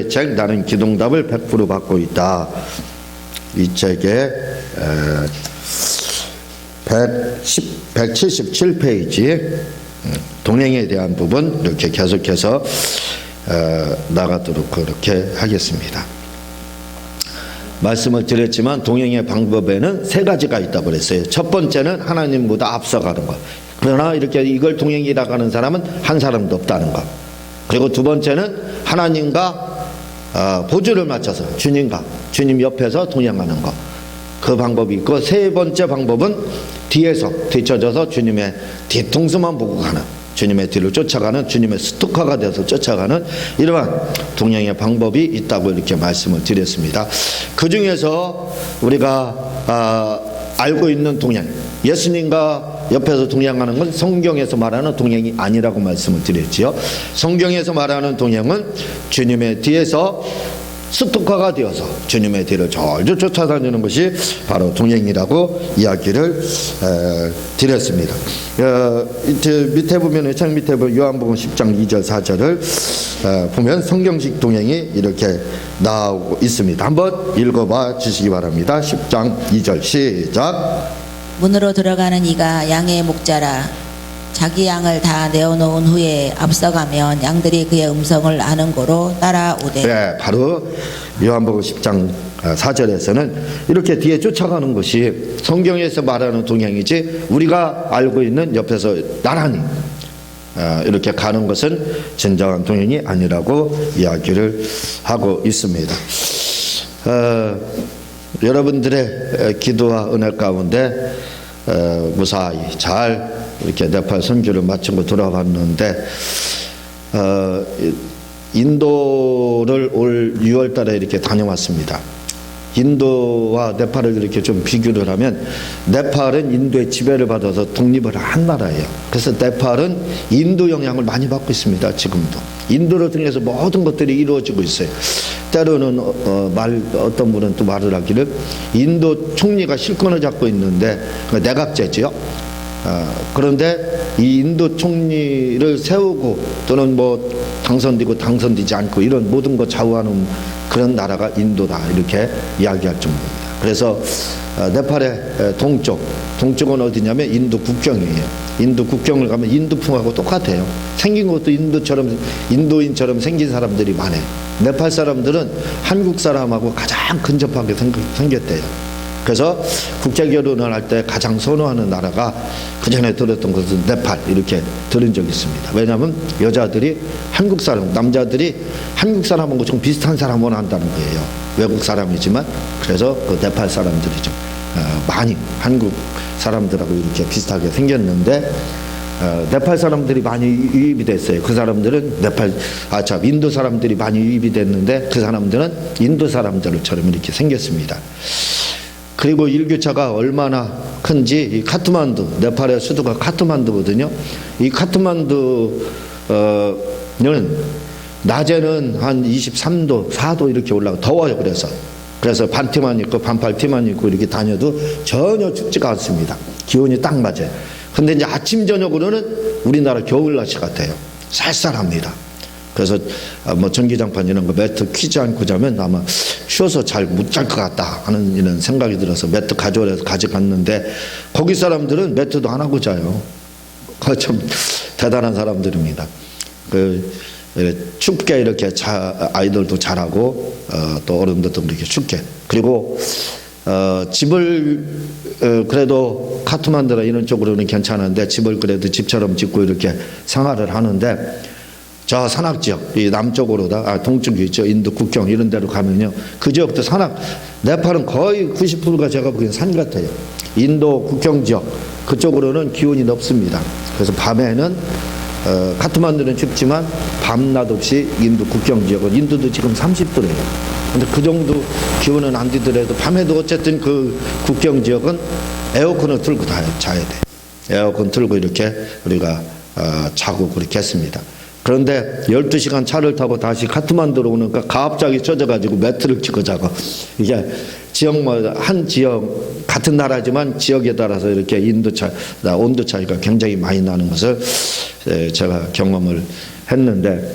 책 나는 기동답을 100% 받고 있다. 이 책에 177페이지 동행에 대한 부분 이렇게 계속해서 나가도록 그렇게 하겠습니다. 말씀을 드렸지만 동행의 방법에는 세 가지가 있다고 그랬어요. 첫 번째는 하나님보다 앞서가는 것. 그러나 이렇게 이걸 동행이라고 하는 사람은 한 사람도 없다는 것. 그리고 두 번째는 하나님과 보조를 맞춰서 주님 옆에서 동행하는 것. 그 방법이 있고, 세 번째 방법은 뒤쳐져서 주님의 뒤통수만 보고 가는, 주님의 뒤를 쫓아가는, 주님의 스토커가 되어서 쫓아가는 이러한 동행의 방법이 있다고 이렇게 말씀을 드렸습니다. 그 중에서 우리가 알고 있는 동행, 예수님과 옆에서 동행하는 건 성경에서 말하는 동행이 아니라고 말씀을 드렸지요. 성경에서 말하는 동행은 주님의 뒤에서 스토커가 되어서 주님의 뒤를 절절 쫓아다니는 것이 바로 동행이라고 이야기를 드렸습니다. 밑에 보면, 책 밑에 보면 요한복음 10장 2절 4절을 보면 성경식 동행이 이렇게 나오고 있습니다. 한번 읽어봐 주시기 바랍니다. 10장 2절 시작. 문으로 들어가는 이가 양의 목자라. 자기 양을 다 내어놓은 후에 앞서가면 양들이 그의 음성을 아는 고로 따라오되. 네, 바로 요한복음 10장 4절에서는 이렇게 뒤에 쫓아가는 것이 성경에서 말하는 동행이지, 우리가 알고 있는 옆에서 나란히 이렇게 가는 것은 진정한 동행이 아니라고 이야기를 하고 있습니다. 여러분들의 기도와 은혜 가운데 무사히 잘 이렇게 네팔 선교를 마치고 돌아왔는데, 인도를 올 6월 달에 이렇게 다녀왔습니다. 인도와 네팔을 이렇게 좀 비교를 하면, 네팔은 인도의 지배를 받아서 독립을 한 나라예요. 그래서 네팔은 인도 영향을 많이 받고 있습니다. 지금도 인도를 통해서 모든 것들이 이루어지고 있어요. 때로는 어떤 분은 또 말을 하기를, 인도 총리가 실권을 잡고 있는데 내각제지요. 그런데 이 인도 총리를 세우고 또는 뭐 당선되고 당선되지 않고 이런 모든 것 좌우하는 그런 나라가 인도다, 이렇게 이야기할 정도입니다. 그래서 네팔의 동쪽은 어디냐면 인도 국경이에요. 인도 국경을 가면 인도풍하고 똑같아요. 생긴 것도 인도인처럼 생긴 사람들이 많아요. 네팔 사람들은 한국 사람하고 가장 근접하게 생겼대요. 그래서 국제결혼을 할 때 가장 선호하는 나라가, 그 전에 들었던 것은 네팔, 이렇게 들은 적이 있습니다. 왜냐하면 여자들이 한국 사람, 남자들이 한국 사람하고 좀 비슷한 사람 원한다는 거예요. 외국 사람이지만. 그래서 그 네팔 사람들이 좀 많이 한국 사람들하고 이렇게 비슷하게 생겼는데, 네팔 사람들이 많이 유입이 됐어요. 그 사람들은 인도 사람들이 많이 유입이 됐는데, 그 사람들은 인도 사람들처럼 이렇게 생겼습니다. 그리고 일교차가 얼마나 큰지, 이 카트만두, 네팔의 수도가 카트만두거든요. 이 카트만두는 낮에는 한 23도, 4도 이렇게 올라가, 더워요. 그래서 반티만 입고 반팔티만 입고 이렇게 다녀도 전혀 춥지가 않습니다. 기온이 딱 맞아요. 근데 이제 아침 저녁으로는 우리나라 겨울 날씨 같아요. 쌀쌀합니다. 그래서 뭐 전기장판 이런 거 매트 퀴지 않고 자면 아마 추워서 잘 못 잘 것 같다 하는 이런 생각이 들어서 매트 가져오래서 가져갔는데, 거기 사람들은 매트도 안 하고 자요. 참 대단한 사람들입니다. 춥게 이렇게 아이들도 잘하고 또 어른들도 이렇게 춥게. 그리고 집을 그래도 카트만두나 이런 쪽으로는 괜찮은데, 집을 그래도 집처럼 짓고 이렇게 생활을 하는데, 저 산악지역, 이 남쪽으로다, 동쪽이 있죠. 인도 국경 이런 데로 가면요, 그 지역도 네팔은 거의 90%가 제가 보기엔 산 같아요. 인도 국경 지역 그쪽으로는 기온이 높습니다. 그래서 밤에는 카트만두는 춥지만 밤낮 없이 인도 국경 지역은, 인도도 지금 30도래요. 근데 그 정도 기온은 안 되더라도 밤에도 어쨌든 그 국경 지역은 에어컨을 틀고 자야 돼. 에어컨 틀고 이렇게 우리가 자고 그렇게 했습니다. 그런데 12시간 차를 타고 다시 카트만두로 오니까 갑자기 쪄져가지고 매트를 치고 자고, 이게 한 지역, 같은 나라지만 지역에 따라서 이렇게 온도 차이가 굉장히 많이 나는 것을 제가 경험을 했는데,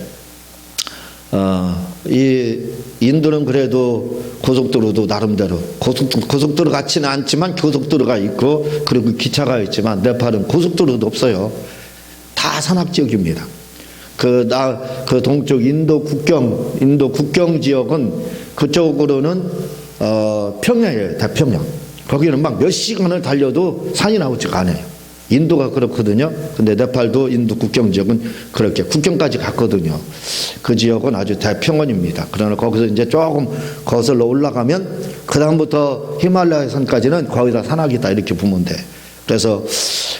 이 인도는 그래도 고속도로도 나름대로 고속도로 같지는 않지만 고속도로가 있고 그리고 기차가 있지만 네팔은 고속도로도 없어요. 다 산악 지역입니다. 그 동쪽 인도 국경 지역은 그쪽으로는 평야예요. 대평양. 거기는 막 몇 시간을 달려도 산이 나오지가 않아요. 인도가 그렇거든요. 근데 네팔도 인도 국경 지역은 그렇게 국경까지 갔거든요. 그 지역은 아주 대평원입니다. 그러나 거기서 이제 조금 거슬러 올라가면 그 다음부터 히말라야 산까지는 거의 다 산악이다 이렇게 보면 돼. 그래서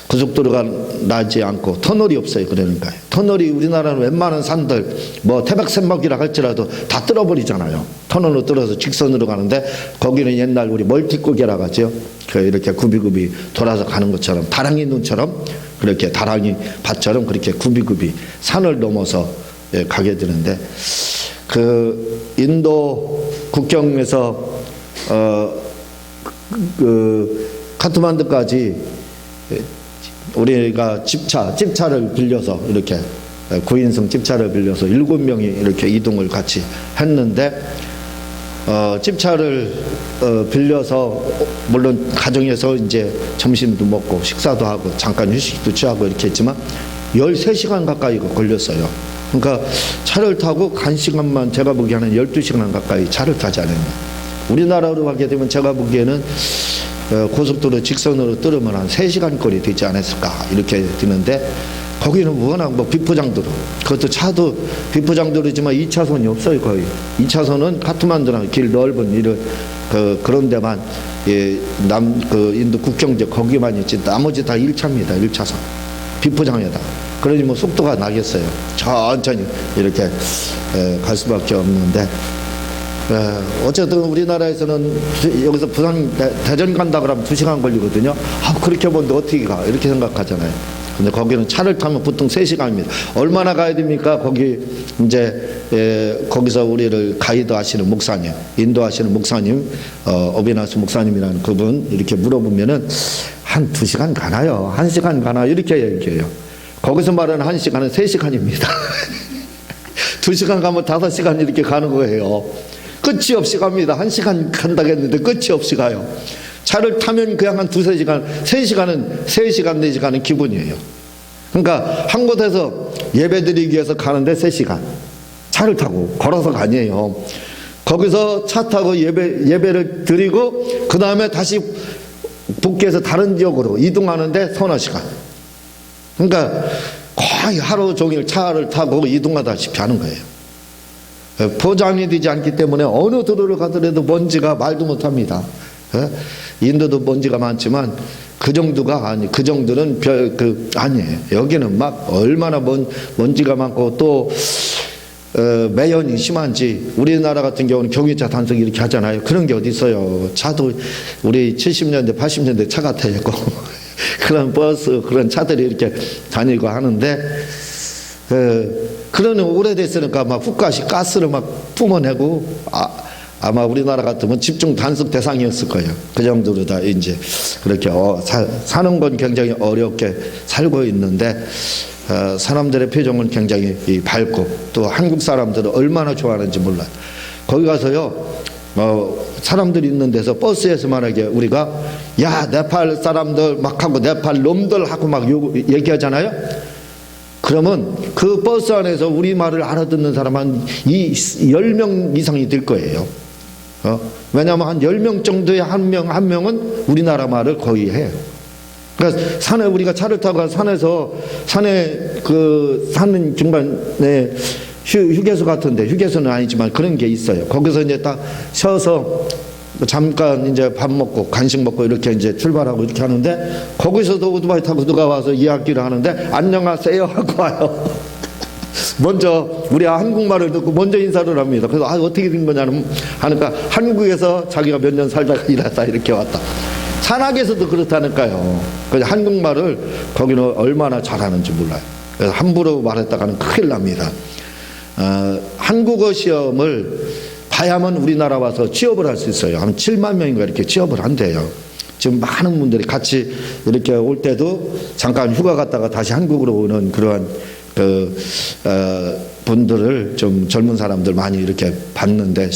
고속도로가 나지 않고 터널이 없어요. 그러니까 터널이 우리나라는 웬만한 산들 뭐 태백산맥이라 할지라도 다 뚫어버리잖아요. 터널로 뚫어서 직선으로 가는데 거기는 옛날 우리 멀티고개라고 하죠. 그 이렇게 굽이굽이 돌아서 가는 것처럼 다랑이 눈처럼 그렇게 다랑이 밭처럼 그렇게 굽이굽이 산을 넘어서 가게 되는데 그 인도 국경에서 그 카트만두까지 우리가 집차를 빌려서 이렇게 9인승 집차를 빌려서 7명이 이렇게 이동을 같이 했는데 집차를 빌려서 물론 가정에서 이제 점심도 먹고 식사도 하고 잠깐 휴식도 취하고 이렇게 했지만 13시간 가까이 걸렸어요. 그러니까 차를 타고 간 시간만 제가 보기에는 12시간 가까이 차를 타지 않았나. 우리나라로 가게 되면 제가 보기에는 고속도로 직선으로 뚫으면 한 3시간 거리 되지 않았을까 이렇게 드는데 거기는 워낙 뭐 비포장도로 그것도 차도 비포장도로지만 2차선이 없어요. 거의 2차선은 카트만두랑 길 넓은 이런 그런 데만 그 인도 국경지 거기만 있지 나머지 다 1차입니다. 1차선 비포장에다. 그러니 뭐 속도가 나겠어요. 천천히 이렇게 갈 수밖에 없는데 어쨌든 우리나라에서는 여기서 부산 대전 간다 그러면 2시간 걸리거든요. 그렇게 먼데 어떻게 가 이렇게 생각하잖아요. 근데 거기는 차를 타면 보통 3시간입니다. 얼마나 가야 됩니까? 거기 이제 거기서 우리를 가이드 하시는 목사님, 인도하시는 목사님, 어비나스 목사님이라는 그분 이렇게 물어보면은 한 2시간 가나요? 1시간 가나요? 이렇게 얘기해요. 거기서 말하는 1시간은 3시간입니다. 2시간 가면 5시간 이렇게 가는 거예요. 끝이 없이 갑니다. 1시간 간다고 했는데 끝이 없이 가요. 차를 타면 그냥 한 2-3시간, 3시간은 4시간 기본이에요. 그러니까 한 곳에서 예배 드리기 위해서 가는데 3시간. 차를 타고 걸어서가 아니에요. 거기서 차 타고 예배를 드리고 그 다음에 다시 복귀해서 다른 지역으로 이동하는데 3-4시간. 그러니까 거의 하루 종일 차를 타고 이동하다시피 하는 거예요. 포장이 되지 않기 때문에 어느 도로를 가더라도 먼지가 말도 못합니다. 인도도 먼지가 많지만 그 정도가 아니, 그 정도는 아니에요. 여기는 막 얼마나 먼지가 많고 또 매연이 심한지 우리나라 같은 경우는 경유차 단속 이렇게 하잖아요. 그런 게 어디 있어요. 차도 우리 70년대 80년대 차 같아요. 그런 버스 그런 차들이 이렇게 다니고 하는데 그러는 오래됐으니까 막 훅가시 가스를 막 뿜어내고 아마 우리나라 같으면 집중 단속 대상이었을 거예요. 그 정도로 다 이제 그렇게 사는 건 굉장히 어렵게 살고 있는데 사람들의 표정은 굉장히 밝고 또 한국 사람들은 얼마나 좋아하는지 몰라요. 거기 가서요 사람들이 있는 데서 버스에서 만약에 우리가 야 네팔 사람들 막 하고 네팔 놈들 하고 막 얘기하잖아요. 그러면 그 버스 안에서 우리말을 알아듣는 사람 한 10명 이상이 될 거예요. 왜냐하면 한 10명 정도의 한 명은 우리나라 말을 거의 해요. 그러니까 산에 우리가 차를 타고 산에 사는 중간에 휴게소 같은데 휴게소는 아니지만 그런 게 있어요. 거기서 이제 딱 쉬어서 잠깐 이제 밥 먹고 간식 먹고 이렇게 이제 출발하고 이렇게 하는데 거기서도 오토바이 타고 누가 와서 이야기를 하는데 안녕하세요 하고 와요. 먼저 우리 한국말을 듣고 먼저 인사를 합니다. 그래서 어떻게 된 거냐면 하니까 한국에서 자기가 몇 년 살다가 일하다 이렇게 왔다. 산악에서도 그렇다니까요. 그래서 한국말을 거기는 얼마나 잘하는지 몰라요. 그래서 함부로 말했다가는 큰일 납니다. 한국어 시험을 봐야만 우리나라 와서 취업을 할 수 있어요. 한 7만 명인가 이렇게 취업을 한대요. 지금 많은 분들이 같이 이렇게 올 때도 잠깐 휴가 갔다가 다시 한국으로 오는 그러한 분들을 좀 젊은 사람들 많이 이렇게 봤는데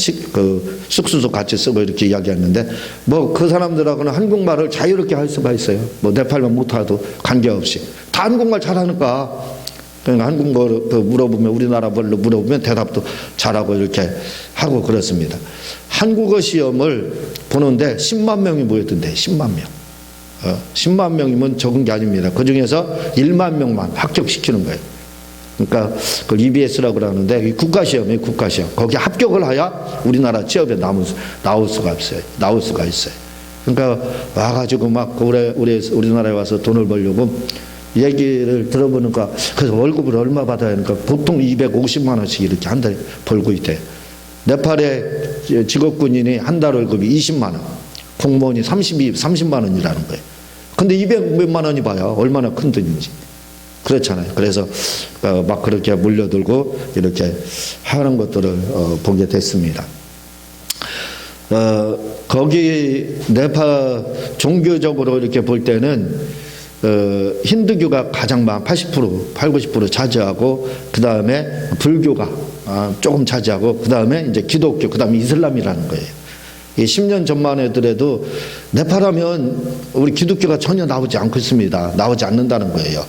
쑥수수 같이 쓰고 이렇게 이야기했는데 뭐 그 사람들하고는 한국말을 자유롭게 할 수가 있어요. 뭐 네팔만 못하도 관계없이 다 한국말 잘하니까 그러니까 한국말 물어보면 우리나라 말로 물어보면 대답도 잘하고 이렇게 하고 그렇습니다. 한국어 시험을 보는데 10만 명이 모였던데 10만 명. 10만 명이면 적은 게 아닙니다. 그 중에서 1만 명만 합격시키는 거예요. 그러니까 그걸 EBS라고 그러는데 국가시험이에요. 국가시험. 거기 합격을 해야 우리나라 취업에 나올 수가 있어요. 그러니까 와가지고 막 우리나라에 와서 돈을 벌려고 얘기를 들어보니까 그래서 월급을 얼마 받아야 하니까 보통 250만 원씩 이렇게 한 달에 벌고 있대요. 네팔의 직업군인이 한 달 월급이 20만 원, 공무원이 30만 원이라는 거예요. 근데 200만 원이 봐야 얼마나 큰 돈인지. 그렇잖아요. 그래서 막 그렇게 몰려들고 이렇게 하는 것들을 보게 됐습니다. 거기 네팔 종교적으로 이렇게 볼 때는 힌두교가 가장 80%, 90% 차지하고 그 다음에 불교가 조금 차지하고 그 다음에 이제 기독교, 그 다음에 이슬람이라는 거예요. 10년 전만 해더라도 네팔하면 우리 기독교가 전혀 나오지 않고 있습니다. 나오지 않는다는 거예요.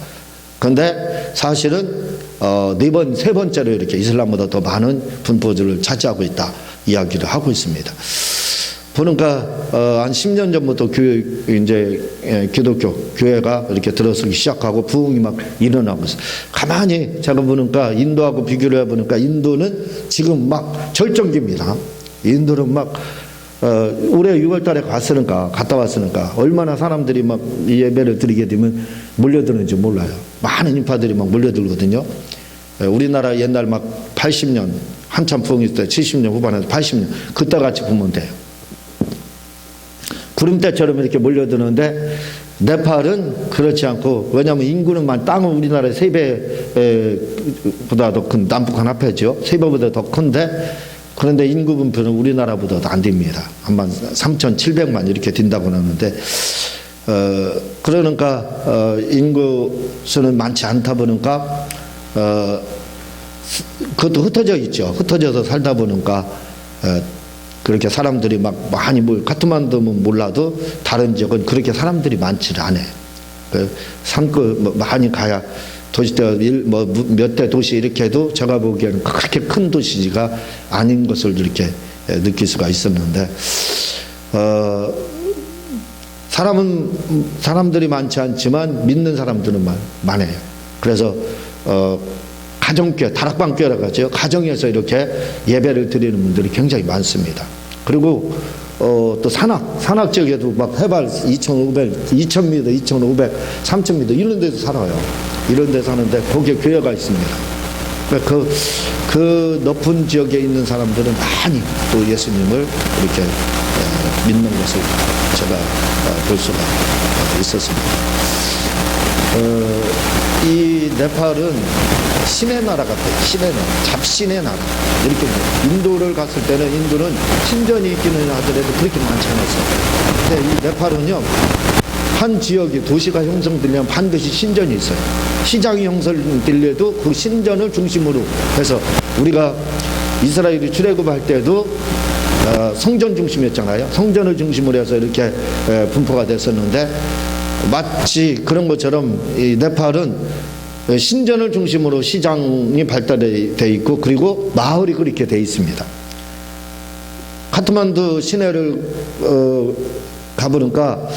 그런데 사실은 세 번째로 이렇게 이슬람보다 더 많은 분포들을 차지하고 있다 이야기를 하고 있습니다. 보니까 한 10년 전부터 기독교 교회가 이렇게 들어서기 시작하고 부흥이 막 일어나고 있어요. 가만히 제가 보니까 인도하고 비교를 해보니까 인도는 지금 막 절정기입니다. 인도는 막 올해 6월달에 갔다 왔으니까 얼마나 사람들이 막 예배를 드리게 되면 몰려드는지 몰라요. 많은 인파들이 막 몰려들거든요. 우리나라 옛날 막 80년 한참 부흥이 있을 때 70년 후반에 80년 그때 같이 보면 돼요. 구름대처럼 이렇게 몰려드는데 네팔은 그렇지 않고 왜냐하면 인구는 땅은 우리나라의 3배보다 더 큰 남북한 합해죠. 3배보다 더 큰데 그런데 인구 분포는 우리나라보다도 안 됩니다. 한 3,700만 이렇게 된다고 하는데 그러니까 인구 수는 많지 않다 보니까 그것도 흩어져 있죠. 흩어져서 살다 보니까 그렇게 사람들이 막 많이 카트만두면 몰라도 다른 지역은 그렇게 사람들이 많지를 않아요. 산골 많이 가야 도시대 몇 대 도시 이렇게 해도 제가 보기에는 그렇게 큰 도시가 아닌 것을 이렇게 느낄 수가 있었는데 사람들이 많지 않지만 믿는 사람들은 많아요. 그래서 가정교회, 다락방교회라고 하죠. 가정에서 이렇게 예배를 드리는 분들이 굉장히 많습니다. 그리고 또 산악 지역에도 막 해발 2,500, 2,000m, 2,500, 3,000m 이런 데서 살아요. 이런 데 사는데 거기에 교회가 있습니다. 그 높은 지역에 있는 사람들은 많이 또 예수님을 이렇게 믿는 것을 제가 볼 수가 있었습니다. 이 네팔은 신의 나라 같아요. 신의 나라, 잡신의 나라. 이렇게 인도를 갔을 때는 인도는 신전이 있기는 하더라도 그렇게 많지 않았어요. 근데 이 네팔은요, 한 지역이 도시가 형성되면 반드시 신전이 있어요. 시장이 형성되려도 그 신전을 중심으로 해서 우리가 이스라엘이 출애굽할 때도 성전 중심이었잖아요. 성전을 중심으로 해서 이렇게 분포가 됐었는데 마치 그런 것처럼 이 네팔은 신전을 중심으로 시장이 발달되어 있고 그리고 마을이 그렇게 되어 있습니다. 카트만두 시내를 가보니까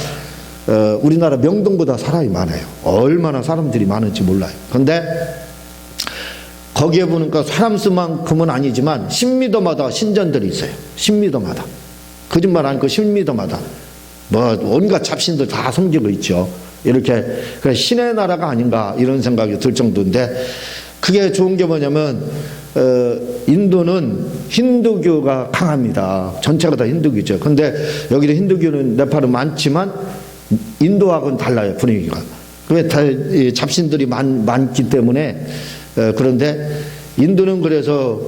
우리나라 명동보다 사람이 많아요. 얼마나 사람들이 많은지 몰라요. 그런데 거기에 보니까 사람 수만큼은 아니지만 10m마다 신전들이 있어요. 10m마다. 거짓말 아니고 10m마다. 온갖 잡신들 다 섬기고 있죠. 이렇게 신의 나라가 아닌가 이런 생각이 들 정도인데 그게 좋은 게 뭐냐면 인도는 힌두교가 강합니다. 전체가 다 힌두교죠. 근데 여기도 힌두교는 네팔은 많지만 인도하고는 달라요. 분위기가. 왜 잡신들이 많기 때문에 그런데 인도는 그래서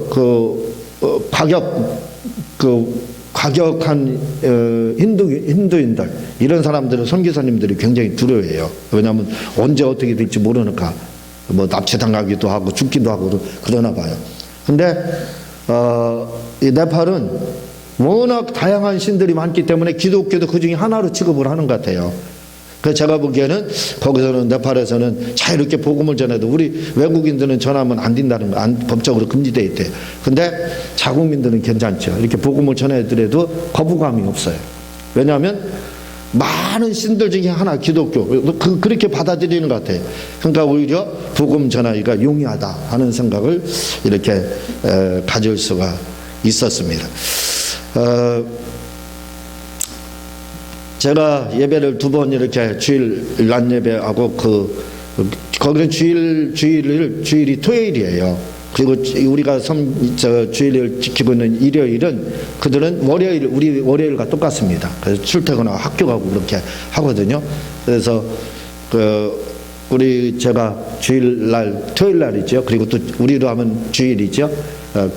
과격한 힌두인들 이런 사람들은 선교사님들이 굉장히 두려워해요. 왜냐하면 언제 어떻게 될지 모르니까 뭐 납치당하기도 하고 죽기도 하고 그러나 봐요. 근데 이 네팔은 워낙 다양한 신들이 많기 때문에 기독교도 그 중에 하나로 취급을 하는 것 같아요. 그래서 제가 보기에는 거기서는 네팔에서는 자유롭게 복음을 전해도 우리 외국인들은 전하면 안 된다는 거, 법적으로 금지되어 있대요. 근데 자국민들은 괜찮죠. 이렇게 복음을 전해드려도 거부감이 없어요. 왜냐하면 많은 신들 중에 하나 기독교 그렇게 받아들이는 것 같아요. 그러니까 오히려 복음 전하기가 용이하다 하는 생각을 이렇게 가질 수가 있었습니다. 제가 예배를 2번 이렇게 주일 낮 예배하고 거기는 주일이 토요일이에요. 그리고 우리가 주일을 지키고 있는 일요일은 그들은 우리 월요일과 똑같습니다. 그래서 출퇴근하고 학교 가고 그렇게 하거든요. 그래서 제가 주일날 토요일날이죠. 그리고 또 우리로 하면 주일이죠.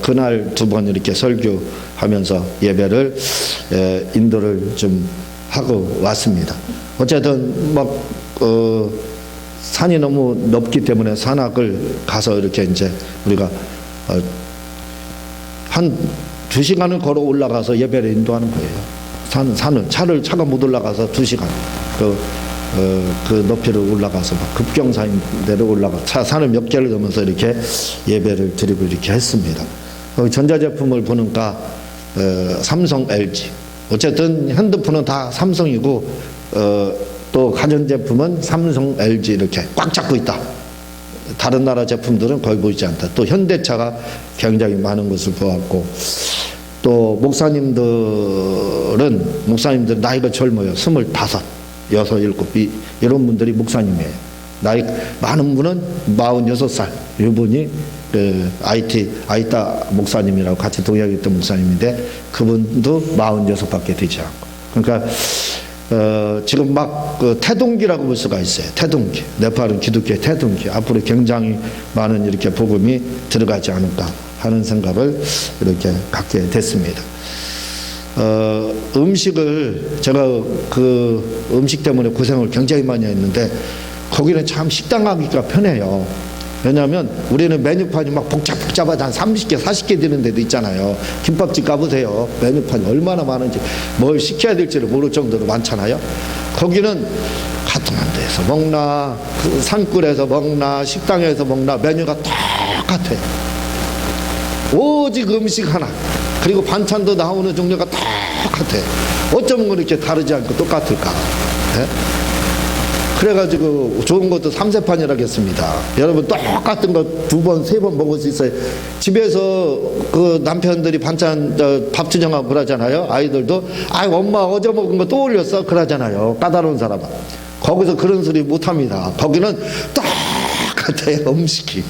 그날 2번 이렇게 설교하면서 예배를 인도를 좀 하고 왔습니다. 어쨌든 산이 너무 높기 때문에 산악을 가서 이렇게 이제 우리가 한 2시간을 걸어 올라가서 예배를 인도하는 거예요. 산을 차가 못 올라가서 2시간 그 높이를 올라가서 막 급경사인대로 산을 몇 개를 넘어서 이렇게 예배를 드리고 이렇게 했습니다. 전자제품을 보니까 삼성, LG 어쨌든 핸드폰은 다 삼성이고 또 가전제품은 삼성, LG 이렇게 꽉 잡고 있다. 다른 나라 제품들은 거의 보이지 않다. 또 현대차가 굉장히 많은 것을 보았고 또 목사님들은 나이가 젊어요. 25, 6, 7 이런 분들이 목사님이에요. 나이 많은 분은 46살 이분이 아이타 목사님이라고 같이 동역에 있던 목사님인데 그분도 46밖에 되지 않고 그러니까 지금 태동기라고 볼 수가 있어요. 태동기. 네팔은 기독교의 태동기. 앞으로 굉장히 많은 이렇게 복음이 들어가지 않을까 하는 생각을 이렇게 갖게 됐습니다. 음식을 제가 그 음식 때문에 고생을 굉장히 많이 했는데 거기는 참 식당 가기가 편해요. 왜냐하면 우리는 메뉴판이 막 복잡하다 한 30개 40개 되는 데도 있잖아요. 김밥집 가보세요. 메뉴판이 얼마나 많은지 뭘 시켜야 될지를 모를 정도로 많잖아요. 거기는 같은 데에서 먹나 산골에서 먹나 식당에서 먹나 메뉴가 똑같아요. 오직 음식 하나 그리고 반찬도 나오는 종류가 똑같아요. 어쩌면 그렇게 다르지 않고 똑같을까. 네? 그래가지고 좋은 것도 삼세판이라겠습니다. 여러분 똑같은 거 2번, 3번 먹을 수 있어요. 집에서 그 남편들이 반찬 밥 주정하고 그러잖아요. 아이들도 엄마 어제 먹은 거 또 올렸어 그러잖아요. 까다로운 사람은. 거기서 그런 소리 못합니다. 거기는 똑같아요. 음식이.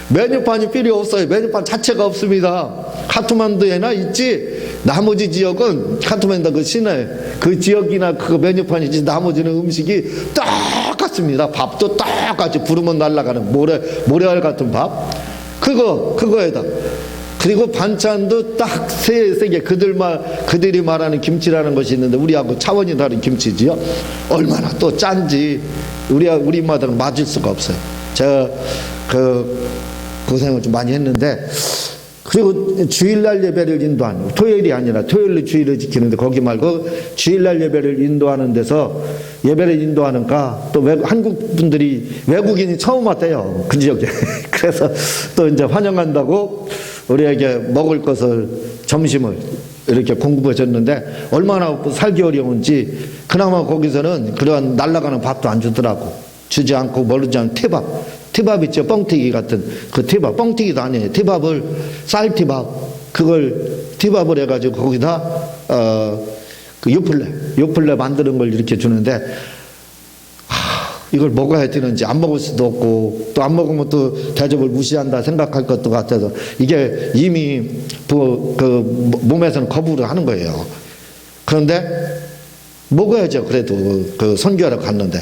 메뉴판이 필요 없어요. 메뉴판 자체가 없습니다. 카트만두에나 있지 나머지 지역은 카트만두 그 시내 그 지역이나 그 메뉴판이지 나머지는 음식이 똑같습니다. 밥도 똑같이 부르면 날아가는 모래알 같은 밥 그거에다 그리고 반찬도 딱 세 개 그들이 말하는 김치라는 것이 있는데 우리하고 차원이 다른 김치지요. 얼마나 또 짠지 우리 입맛에는 맞을 수가 없어요. 제가 고생을 좀 많이 했는데 그리고 주일날 예배를 인도하는 토요일이 아니라 토요일로 주일을 지키는데 거기 말고 주일날 예배를 인도하는 데서 예배를 인도하는가 또 한국 분들이 외국인이 처음 왔대요. 그 지역에. 그래서 또 이제 환영한다고 우리에게 먹을 것을 점심을 이렇게 공급해 줬는데 얼마나 살기 어려운지 그나마 거기서는 그런 날아가는 밥도 안 주더라고. 주지 않고 모르지 않은 티밥 있죠. 뻥튀기 같은 그 티밥. 뻥튀기도 아니에요. 티밥을 쌀티밥 그걸 티밥을 해가지고 거기다 그 요플레 만드는 걸 이렇게 주는데 이걸 먹어야 되는지 안 먹을 수도 없고 또 안 먹으면 또 대접을 무시한다 생각할 것도 같아서 이게 이미 그 몸에서는 거부를 하는 거예요. 그런데 먹어야죠. 그래도 그 선교하러 갔는데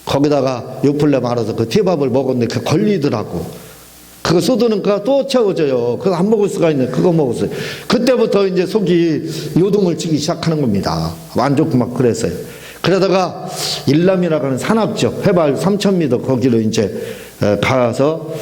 거기다가 요플레 말아서 그 티밥을 먹었는데 그 걸리더라고. 그거 쏟으니까 또 채워져요. 그거 안 먹을 수가 있네. 그거 먹었어요. 그때부터 이제 속이 요동을 치기 시작하는 겁니다. 안 좋고 막 그랬어요. 그러다가 일남이라고 하는 산악지역 해발 3,000m 거기로 이제 가서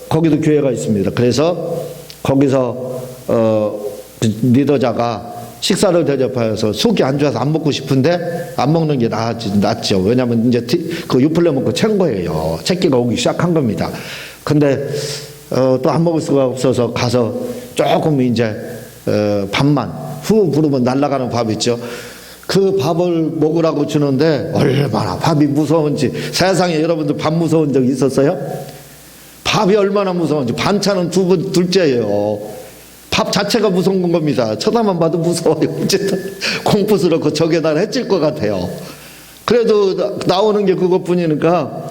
거기도 교회가 있습니다. 그래서 거기서 그 리더자가 식사를 대접하여서 속이 안 좋아서 안 먹고 싶은데 안 먹는 게 낫죠. 왜냐하면 이제 그 유플레 먹고 챈 거예요. 채기가 오기 시작한 겁니다. 근데 또 안 먹을 수가 없어서 가서 조금 이제 밥만 후 부르면 날아가는 밥 있죠. 그 밥을 먹으라고 주는데 얼마나 밥이 무서운지. 세상에 여러분들 밥 무서운 적 있었어요? 밥이 얼마나 무서운지. 반찬은 둘째예요. 밥 자체가 무서운 겁니다. 쳐다만 봐도 무서워요. 어쨌든 공포스럽고 적에다 해칠 것 같아요. 그래도 나오는 게 그것뿐이니까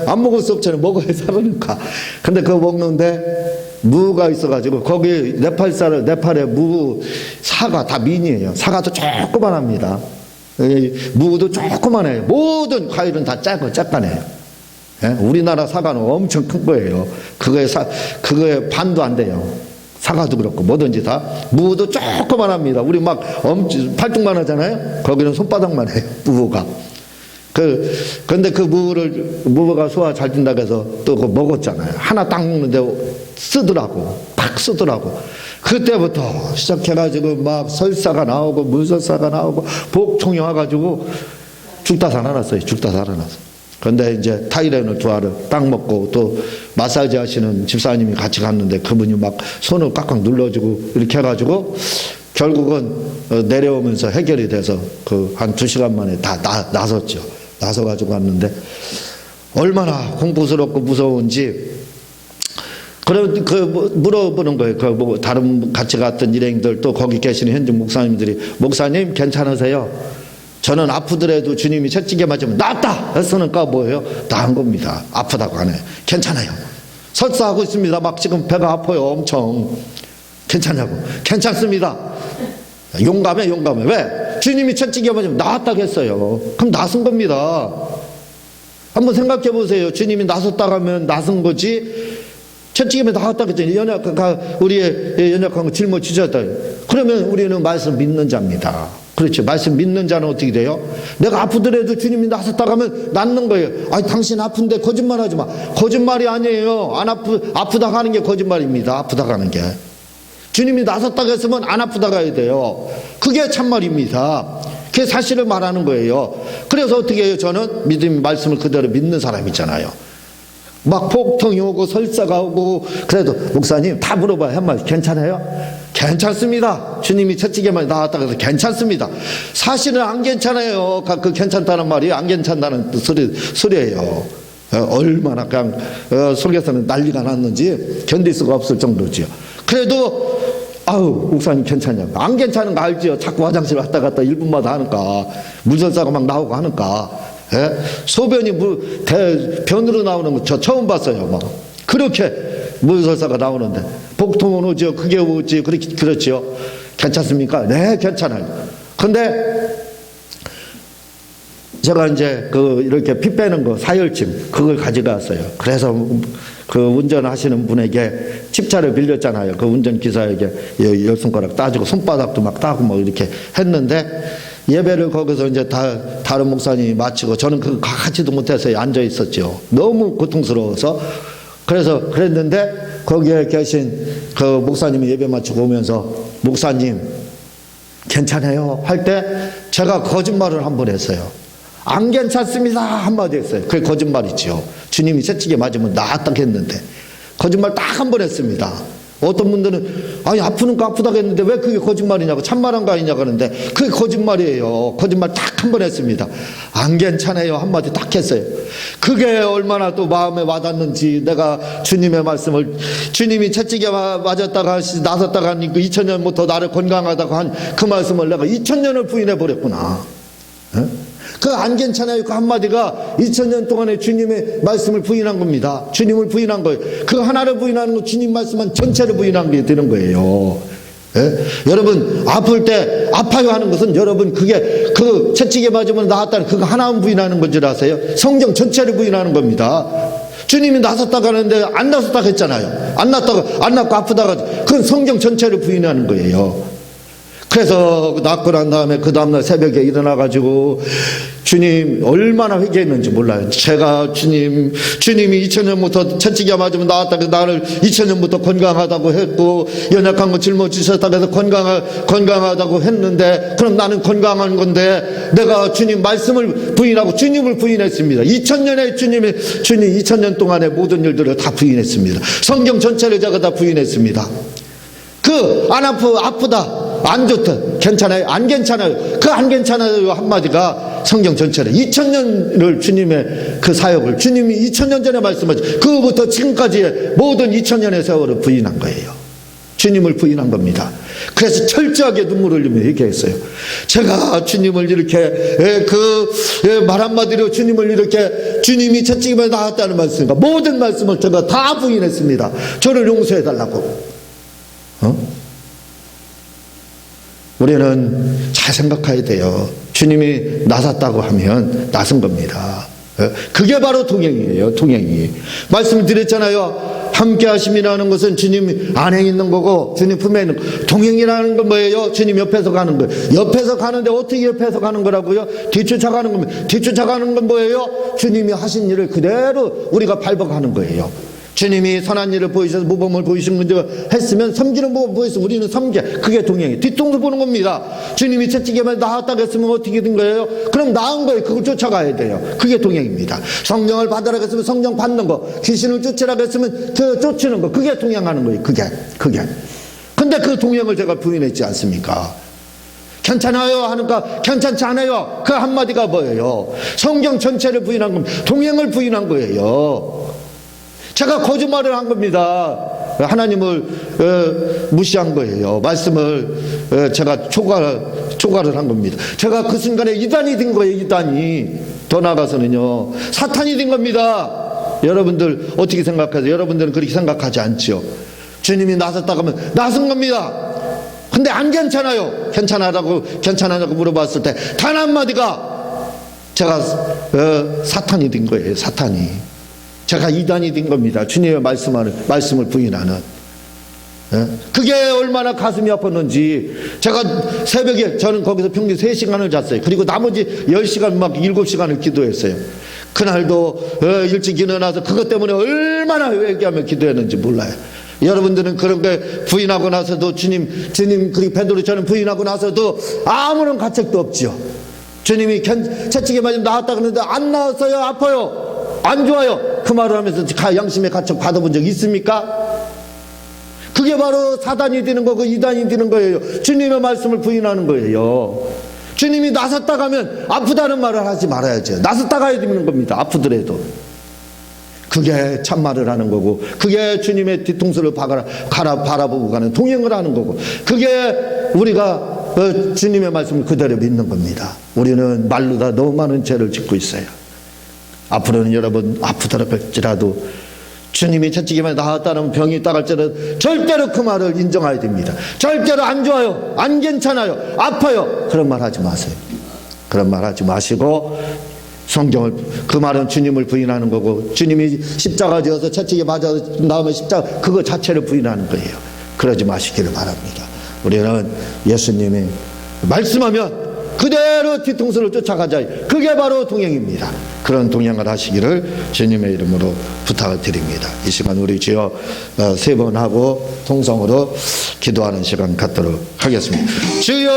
안 먹을 수 없잖아요. 먹어야 살으니까. 근데 그거 먹는데 무가 있어가지고 거기 네팔의 무 사과 다 미니예요. 사과도 조그만합니다. 무도 조그만해요. 모든 과일은 다 작아내요. 우리나라 사과는 엄청 큰 거예요. 그거에 반도 안 돼요. 사과도 그렇고 뭐든지 다. 무도 조그만합니다. 우리 막 팔뚝만 하잖아요. 거기는 손바닥만 해요. 무가. 근데 그 무가 소화 잘 된다고 해서 또 그거 먹었잖아요. 하나 딱 먹는데 딱 쓰더라고. 그때부터 시작해가지고 막 설사가 나오고 물설사가 나오고 복통이 와가지고 죽다 살아났어요. 근데 이제 타이레놀 2알을 딱 먹고 또 마사지 하시는 집사님이 같이 갔는데 그분이 막 손을 꽉꽉 눌러주고 이렇게 해가지고 결국은 내려오면서 해결이 돼서 그 한 2시간 만에 다 나섰죠. 나서가지고 갔는데 얼마나 공포스럽고 무서운지. 물어보는 거예요. 다른 같이 갔던 일행들 또 거기 계시는 현직 목사님들이 목사님 괜찮으세요? 저는 아프더라도 주님이 채찍에 맞으면 낫다 했으니까 뭐예요? 나은 겁니다. 아프다고 안 해요. 괜찮아요. 설사하고 있습니다. 막 지금 배가 아파요. 엄청. 괜찮냐고. 괜찮습니다. 용감해. 왜? 주님이 채찍에 맞으면 나았다고 했어요. 그럼 나선 겁니다. 한번 생각해 보세요. 주님이 나섰다고 하면 나선 거지. 채찍에 나았다고 했잖아요. 우리의 연약한 거 짊어지셨다. 그러면 우리는 말씀 믿는 자입니다. 그렇죠. 말씀 믿는 자는 어떻게 돼요? 내가 아프더라도 주님이 나섰다고 하면 낫는 거예요. 아니 당신 아픈데 거짓말하지 마. 거짓말이 아니에요. 아프다고 하는 게 거짓말입니다. 아프다고 하는 게. 주님이 나섰다고 했으면 안 아프다고 해야 돼요. 그게 참말입니다. 그게 사실을 말하는 거예요. 그래서 어떻게 해요? 저는 믿음 말씀을 그대로 믿는 사람이잖아요. 막 폭통이 오고 설사가 오고 그래도 목사님 다 물어봐요. 한마디 괜찮아요? 괜찮습니다. 주님이 채찍에만 나왔다고 해서 괜찮습니다. 사실은 안 괜찮아요. 그 괜찮다는 말이 안 괜찮다는 소리예요. 얼마나 그냥 속에서는 난리가 났는지 견딜 수가 없을 정도지요. 그래도 목사님 괜찮냐고. 안 괜찮은 거 알지요. 자꾸 화장실 왔다 갔다 1분마다 하니까 물설사가 막 나오고 하니까. 소변이 변으로 나오는 거 저 처음 봤어요. 막 그렇게 물설사가 나오는데 복통은 오죠. 그게 오지. 그렇지요. 괜찮습니까? 네, 괜찮아요. 근데 제가 이제 이렇게 피 빼는 거 사혈침 그걸 가져갔어요. 그래서 그 운전하시는 분에게 칩차를 빌렸잖아요. 그 운전기사에게 열 손가락 따주고 손바닥도 막 따고 뭐 이렇게 했는데 예배를 거기서 이제 다른 목사님이 마치고 저는 그거 가지도 못해서 앉아 있었죠. 너무 고통스러워서. 그래서 그랬는데 거기에 계신 그 목사님이 예배 마치고 오면서 목사님 괜찮아요? 할 때 제가 거짓말을 한 번 했어요. 안 괜찮습니다 한마디 했어요. 그게 거짓말이죠. 주님이 채찍에 맞으면 나았다 했는데 거짓말 딱 한 번 했습니다. 어떤 분들은 아니 아프는 거 아프다고 했는데 왜 그게 거짓말이냐고 참말한 거 아니냐고 하는데 그게 거짓말이에요. 거짓말 딱 한 번 했습니다. 안 괜찮아요 한마디 딱 했어요. 그게 얼마나 또 마음에 와닿는지. 내가 주님의 말씀을 주님이 채찍에 맞았다가 나섰다가 하니 그 2000년부터 나를 건강하다고 한 그 말씀을 내가 2000년을 부인해 버렸구나. 그 안 괜찮아요 그 한마디가 2000년 동안에 주님의 말씀을 부인한 겁니다. 주님을 부인한 거예요. 그 하나를 부인하는 거 주님 말씀만 전체를 부인한 게 되는 거예요. 여러분 아플 때 아파요 하는 것은 여러분 그게 그 채찍에 맞으면 나았다는 그거 하나만 부인하는 건 줄 아세요? 성경 전체를 부인하는 겁니다. 주님이 나섰다고 하는데 안 나섰다고 했잖아요. 안 낫고 아프다가 그건 성경 전체를 부인하는 거예요. 그래서 낳고 난 다음에 그 다음날 새벽에 일어나가지고 주님 얼마나 회개했는지 몰라요. 제가 주님이 2000년부터 채찍이 맞으면 나왔다고 나를 2000년부터 건강하다고 했고 연약한 거 짊어지셨다고 해서 건강하다고 했는데 그럼 나는 건강한 건데 내가 주님 말씀을 부인하고 주님을 부인했습니다. 2000년 2000년 동안의 모든 일들을 다 부인했습니다. 성경 전체를 제가 다 부인했습니다. 안 아프다 안 좋다 괜찮아요 안 괜찮아요 그 안 괜찮아요 한마디가 성경 전체를 2000년을 주님의 그 사역을 주님이 2000년 전에 말씀하신 그부터 지금까지의 모든 2000년의 세월을 부인한 거예요. 주님을 부인한 겁니다. 그래서 철저하게 눈물을 흘리며 얘기했어요. 제가 주님을 이렇게 말 한마디로 주님을 이렇게 주님이 채찍임에 나왔다는 말씀과 모든 말씀을 제가 다 부인했습니다. 저를 용서해 달라고. 우리는 잘 생각해야 돼요. 주님이 나섰다고 하면 나선 겁니다. 그게 바로 동행이에요. 동행이. 말씀을 드렸잖아요. 함께 하심이라는 것은 주님 안에 있는 거고 주님 품에 있는 거. 동행이라는 건 뭐예요? 주님 옆에서 가는 거예요. 옆에서 가는데 어떻게 옆에서 가는 거라고요? 뒤쫓아가는 겁니다. 뒤쫓아가는 건 뭐예요? 주님이 하신 일을 그대로 우리가 밟아가는 거예요. 주님이 선한 일을 보이셔서 모범을 보이신 문제가 했으면 섬기는 모범 보여서 우리는 섬겨. 그게 동행이에요. 뒤통수 보는 겁니다. 주님이 채찍에만 나았다고 했으면 어떻게 된 거예요? 그럼 나은 거예요. 그걸 쫓아가야 돼요. 그게 동행입니다. 성령을 받으라고 했으면 성령 받는 거, 귀신을 쫓으라고 했으면 그 쫓는 거, 그게 동행하는 거예요. 그게. 근데 그 동행을 제가 부인했지 않습니까? 괜찮아요 하니까 괜찮지 않아요. 그 한마디가 뭐예요? 성경 전체를 부인한 겁니다. 동행을 부인한 거예요. 제가 거짓말을 한 겁니다. 하나님을 무시한 거예요. 말씀을 제가 초과를 한 겁니다. 제가 그 순간에 이단이 된 거예요. 이단이. 더 나아가서는요 사탄이 된 겁니다. 여러분들 어떻게 생각하세요? 여러분들은 그렇게 생각하지 않죠. 주님이 나섰다고 하면 나선 겁니다. 근데 안 괜찮아요. 괜찮아라고 물어봤을 때 단 한마디가 제가 사탄이 된 거예요. 사탄이. 제가 이단이 된 겁니다. 주님의 말씀을 부인하는. 그게 얼마나 가슴이 아팠는지. 제가 새벽에 저는 거기서 평균 3시간을 잤어요. 그리고 나머지 10시간 막 7시간을 기도했어요. 그날도 일찍 일어나서 그것 때문에 얼마나 회개하며 기도했는지 몰라요. 여러분들은 그런 게 부인하고 나서도 주님 그리고 베드로처럼 부인하고 나서도 아무런 가책도 없지요. 주님이 채찍에 맞으면 나았다 그러는데 안 나왔어요. 아파요. 안 좋아요. 그 말을 하면서 양심의 가책 받아본 적 있습니까? 그게 바로 사단이 되는 거고 이단이 되는 거예요. 주님의 말씀을 부인하는 거예요. 주님이 나섰다 가면 아프다는 말을 하지 말아야죠. 나섰다 가야 되는 겁니다. 아프더라도. 그게 참말을 하는 거고 그게 주님의 뒤통수를 바라보고 가는 동행을 하는 거고 그게 우리가 주님의 말씀을 그대로 믿는 겁니다. 우리는 말로 다 너무 많은 죄를 짓고 있어요. 앞으로는 여러분 아프더라도 할지라도 주님이 채찍에만 나았다는 병이 있다 할지라도 절대로 그 말을 인정해야 됩니다. 절대로 안 좋아요, 안 괜찮아요, 아파요 그런 말 하지 마세요. 그런 말 하지 마시고 성경을 그 말은 주님을 부인하는 거고 주님이 십자가 지어서 채찍에 맞아 나오면 십자가 그거 자체를 부인하는 거예요. 그러지 마시기를 바랍니다. 우리는 예수님이 말씀하면 그대로 뒤통수를 쫓아가자. 그게 바로 동행입니다. 그런 동행을 하시기를 주님의 이름으로 부탁을 드립니다. 이 시간 우리 주여 3번 하고 통성으로 기도하는 시간 갖도록 하겠습니다. 주여